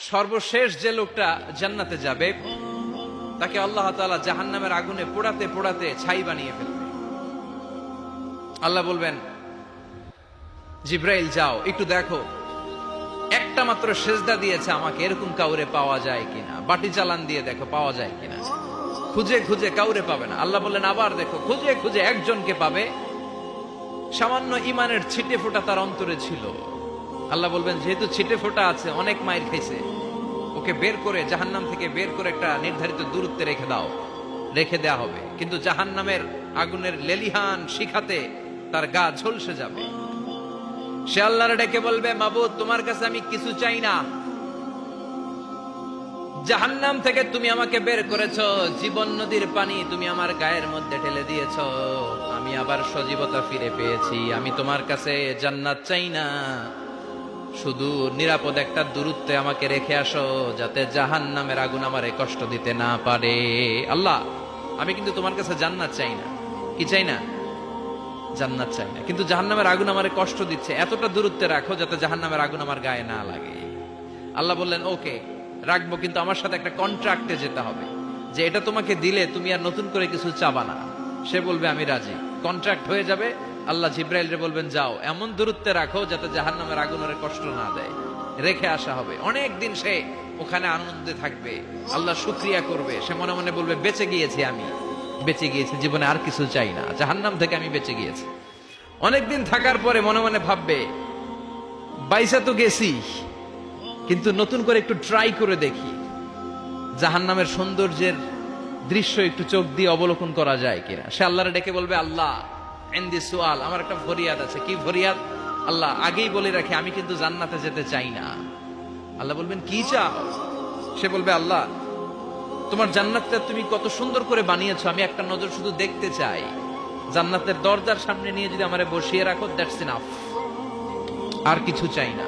সর্বশেষ যে লোকটা জান্নাতে যাবে তাকে আল্লাহ তাআলা জাহান্নামের আগুনে পোড়াতে পোড়াতে ছাই বানিয়ে ফেলবে। আল্লাহ বলবেন, জিব্রাইল যাও একটু দেখো, একটা মাত্র সেজদা দিয়েছে আমাকে, এরকম কাউরে পাওয়া যায় কিনা। বাটি চালান দিয়ে দেখো পাওয়া যায় কিনা। খুঁজে খুঁজে কাউরে পাবে না। আল্লাহ বললেন আবার দেখো, খুঁজে খুঁজে একজনকে পাবে, সামান্য ইমানের ছিটে ফোঁটা তার অন্তরে ছিল। আল্লাহ বলবেন, যেহেতু ছিটে ফোঁটা আছে, অনেক মায়ের খাইছে, ওকে বের করে জাহান্নাম থেকে বের করে একটা নির্ধারিত দূরত্বে রেখে দাও। রেখে দেয়া হবে, কিন্তু জাহান্নামের আগুনের লেলিহান শিখাতে তার গা ঝলসে যাবে। সে আল্লাহর ডেকে বলবে, মাবুদ তোমার কাছে আমি কিছু চাই না, জাহান্নাম থেকে তুমি আমাকে বের করেছো, জীবন নদীর পানি তুমি আমার গায়ের মধ্যে ঢেলে দিয়েছো, আমি আবার সজীবতা ফিরে পেয়েছি। আমি তোমার কাছে জান্নাত চাই না, শুধু নিরাপদ একটা দূরত্বে আমাকে রেখে আসো, যাতে জাহান্নামের আগুন আমারে কষ্ট দিতে না পারে। আল্লাহ, আমি কিন্তু তোমার কাছে জান্নাত চাই না। কি চাই না? জান্নাত চাই না, কিন্তু জাহান্নামের আগুন আমারে কষ্ট দিচ্ছে, এতটা দূরত্বে রাখো যাতে জাহান্নামের আগুন আমার গায়ে না লাগে। আল্লাহ বললেন, ওকে রাখবো, কিন্তু আমার সাথে একটা কন্ট্রাক্টে যেতে হবে, যে এটা তোমাকে দিলে তুমি আর নতুন করে কিছু চাবা না। সে বলবে আমি রাজি, কন্ট্রাক্ট হয়ে যাবে। আল্লাহ জিব্রাইলরে বলবেন, যাও এমন দূরত্বে রাখো যাতে জাহান্নামের আগুন ওরে কষ্ট না দেয়। রেখে আসা হবে, অনেক দিন সে ওখানে আনন্দে থাকবে, আল্লাহ শুকরিয়া করবে। সে মনে মনে বলবে, বেঁচে গিয়েছি, আমি বেঁচে গিয়েছি, জীবনে আর কিছু চাই না, জাহান্নাম থেকে আমি বেঁচে গিয়েছি। অনেকদিন থাকার পরে মনে মনে ভাববে, বাইসা তো গেছি, কিন্তু নতুন করে একটু ট্রাই করে দেখি, জাহান্নামের সৌন্দর্যের দৃশ্য একটু চোখ দিয়ে অবলোকন করা যায় কিনা। সে আল্লাহরে ডেকে বলবে, আল্লাহ ইনদি সুআল, আমার একটা ফরিয়াদ আছে। কি ফরিয়াদ? আল্লাহ আগেই বলে রাখি, আমি কিন্তু জান্নাতে যেতে চাই না। আল্লাহ বলবেন, কি চাও? সে বলবে, আল্লাহ তোমার জান্নাতটা তুমি কত সুন্দর করে বানিয়েছো, আমি একটা নজর শুধু দেখতে চাই। জান্নাতের দরজার সামনে নিয়ে যদি আমারে বসিয়ে রাখো, দ্যাটস ইনাফ, আর কিছু চাই না,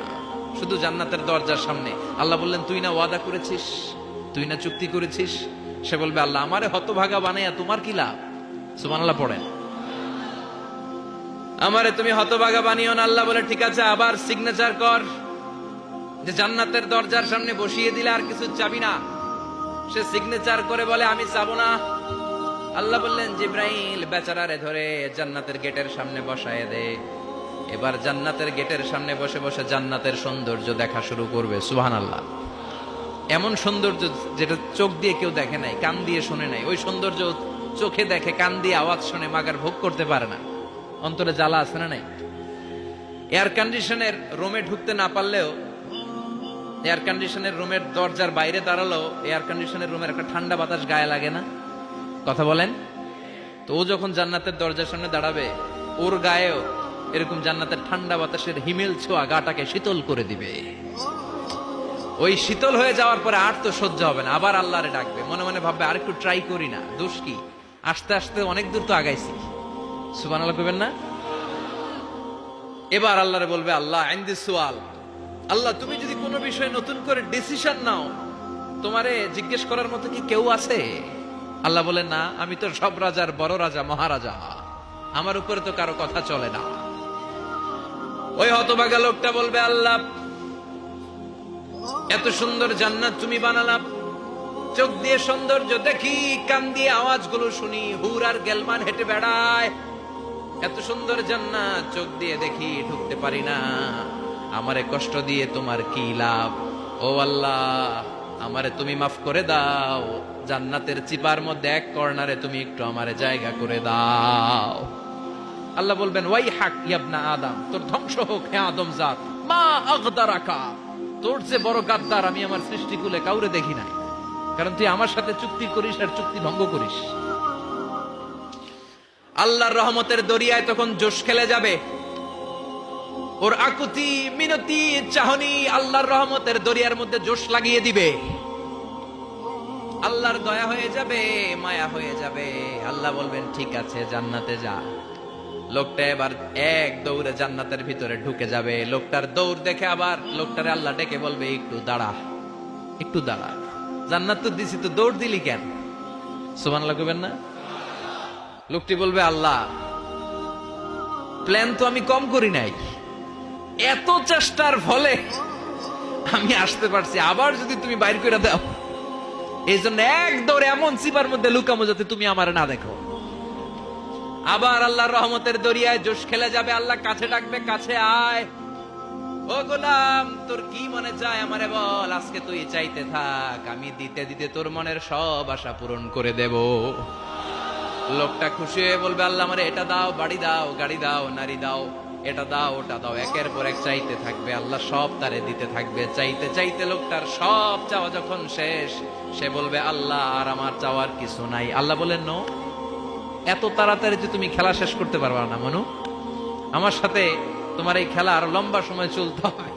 শুধু জান্নাতের দরজার সামনে। আল্লাহ বললেন, তুই না ওয়াদা করেছিস, তুই না চুক্তি করেছিস। সে বলবে, আল্লাহ আমারে হতভাগা বানাইয়া তোমার কি লাভ? সুবহানাল্লাহ পড়েন। আমারে তুমি হতভাগা বানিও না। আল্লাহ বলে, ঠিক আছে, আবার সিগনেচার কর যে জান্নাতের দরজার সামনে বসিয়ে দিলে আর কিছু চাবি না। সে সিগনেচার করে বলে, আমি চাবো না। আল্লাহ বললেন, জিব্রাইল বেচারারে ধরে জান্নাতের গেটের সামনে বসায় দে। এবার জান্নাতের গেটের সামনে বসে বসে জান্নাতের সৌন্দর্য দেখা শুরু করবে। সুবহানাল্লাহ। এমন সৌন্দর্য যেটা চোখ দিয়ে কেউ দেখে নাই, কান দিয়ে শুনে নাই। ওই সৌন্দর্য চোখে দেখে, কান দিয়ে আওয়াজ শুনে, মাগার ভোগ করতে পারে না। অন্তরে জ্বালা আছে না নাই? এয়ার কন্ডিশনের রুমে ঢুকতে না পারলেও, এয়ার কন্ডিশনের রুমের দরজার বাইরে দাঁড়ালো, এয়ার কন্ডিশনের রুমের একটা ঠান্ডা বাতাস গায়ে লাগে না? কথা বলেন তো। ও যখন জান্নাতের দরজার সামনে দাঁড়াবে, ওর গায়েও এরকম জান্নাতের ঠান্ডা বাতাসের হিমেল ছোঁয়া গাটাকে শীতল করে দিবে। ওই শীতল হয়ে যাওয়ার পরে আর তো সহ্য হবে না, আবার আল্লাহরে ডাকবে। মনে মনে ভাববে, আর একটু ট্রাই করি না, দোষ কি, আস্তে আস্তে অনেক দূর তো আগাইছি। সুবহানাল্লাহ কইবেন না? এবার আল্লাহরে বলবে, আল্লাহ ইনদি সুআল, আল্লাহ তুমি যদি কোনো বিষয়ে নতুন করে ডিসিশন নাও, তোমারে জিজ্ঞেস করার মতো কি কেউ আছে? আল্লাহ বলে, না, আমি তো সব রাজার বড় রাজা, মহারাজা, আমার উপরে তো কারো কথা চলে না। ওই হতভাগা লোকটা বলবে, আল্লাহ এত সুন্দর জান্নাত তুমি বানালাম, চোখ দিয়ে সৌন্দর্য দেখি, কান দিয়ে আওয়াজগুলো শুনি, হুর আর গেলমান হেঁটে বেড়ায়, এত সুন্দর জান্নাত চোখ দিয়ে দেখি, ঢুকতে পারি না, আমারে কষ্ট দিয়ে তোমার কি লাভ? ও আল্লাহ, আমারে তুমি মাফ করে দাও, জান্নাতের চিপার মধ্যে এক কর্নারে তুমি একটু আমারে জায়গা করে দাও। আল্লাহ বলবেন, ওয়াই হাক ইবনা আদম, তোর ধ্বংস হোক হে আদম জাত, মা আগদারাকা, তোর যে বড় গাদ্দার আমি আমার সৃষ্টিকুলে কাউরে দেখি নাই, কারণ তুই আমার সাথে চুক্তি করিস আর চুক্তি ভঙ্গ করিস। আল্লাহর রহমতের দরিয়ায় তখন জোশ খেলে যাবে। ওর আকুতি মিনতি চাহনি আল্লাহর রহমতের দরিয়ার মধ্যে জোশ লাগিয়ে দিবে। আল্লাহর দয়া হয়ে যাবে, মায়া হয়ে যাবে। আল্লাহ বলবেন, ঠিক আছে, জান্নাতে যা। লোকটা এবার এক দৌড়ে জান্নাতের ভিতরে ঢুকে যাবে। লোকটার দৌড় দেখে আবার লোকটারে আল্লাহ ডেকে বলবে, একটু দাঁড়া, একটু দাঁড়া, জান্নাত তো দিছি, তো দৌড় দিলি কেন? সুবহানাল্লাহ কইবেন না? লোকটি বলবে, আল্লাহ প্ল্যান তো আমি কম করি নাই, এত চেষ্টার ফলে আমি আসতে পারছি, আবার যদি তুমি বাইর করে দাও, এই জন্য এক দৌড়ে এমন চিপার মধ্যে লুকামো যাতে তুমি আমার না দেখো। আবার আল্লাহর রহমতের দরিয়ায় জোশ খেলে যাবে, আল্লাহ কাছে ডাকবে, কাছে আয়, ও গোলাম তোর কি মনে চায় আমারে বল, আজকে তুই চাইতে থাক, আমি দিতে দিতে তোর মনের সব আশা পূরণ করে দেব। লোকটা খুশি হয়ে বলবে, আল্লাহ আমারে এটা দাও, বাড়ি দাও, গাড়ি দাও, নারী দাও, এটা দাও, ওটা দাও, একের পর এক চাইতে থাকবে, আল্লাহ সব তারে দিতে থাকবে। চাইতে চাইতে লোকটার সব চাওয়া যখন শেষ, সে বলবে, আল্লাহ আর আমার চাওয়ার কিছু নাই। আল্লাহ বলেন, নো, এত তাড়াতাড়ি যে তুমি খেলা শেষ করতে পারবা না মানু, আমার সাথে তোমার এই খেলা আরো লম্বা সময় চলতে হবে,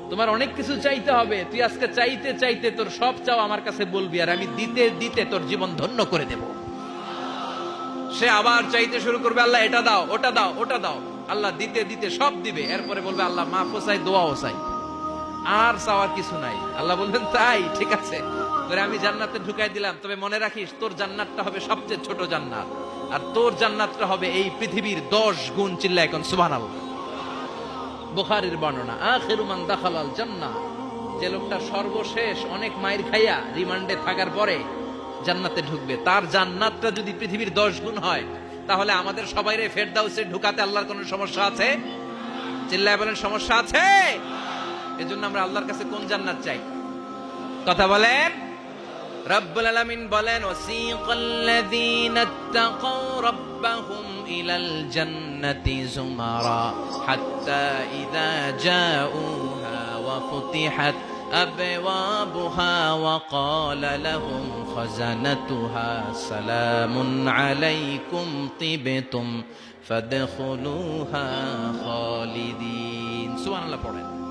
তোমার অনেক কিছু চাইতে হবে। তুই আজকে চাইতে চাইতে তোর সব চাও আমার কাছে বলবি, আর আমি দিতে দিতে তোর জীবন ধন্য করে দেব। সে আবার চাইতে শুরু করবে, আল্লাহ এটা দাও, ওটা দাও, ওটা দাও, আল্লাহ দিতে দিতে সব দিবে। এরপরে বলবে, আল্লাহ মাফও চাই, দোয়াও চাই, আর চাওয়ার কিছু নাই। আল্লাহ বলবেন, তাই ঠিক আছে, তোরে আমি জান্নাতে ঢুকাই দিলাম, তবে মনে রাখিস তোর জান্নাতটা হবে সবচেয়ে ছোট জান্নাত, আর তোর জান্নাতটা হবে এই পৃথিবীর 10 গুণ। চিল্লা এখন সুবহানাল্লাহ। বুখারীর বর্ণনা, আখিরু মান দাখালাল জান্নাহ, যে লোকটা সর্বশেষ অনেক মাইর খাইয়া রিমান্ডে থাকার পরে জান্নাতে ঢুকবে, তার জান্নাতটা যদি পৃথিবীর 10 গুণ হয়, তাহলে আমাদের সবাইরে ফেরদাউসে ঢুকাতে আল্লাহর কোনো সমস্যা আছে? চিল্লায় বলেন, সমস্যা আছে? এজন্য আমরা আল্লাহর কাছে কোন জান্নাত চাই? কথা বলেন। রব্বুল আলামিন বলেন, ওয়াসিকাল্লাযীনা ইত্তাকাউ রাব্বাহুম ইলাল জান্নাতি যুমারা হাত্তা ইযা জাউহা ওয়া ফুতিহাত আবওয়াবুহা ওয়া ক্বালা লাহুম খাযানাতুহা সালামুন আলাইকুম তিবতুম ফাদখুলুহা খালিদিন। সুবহানাল্লাহ পড়েন।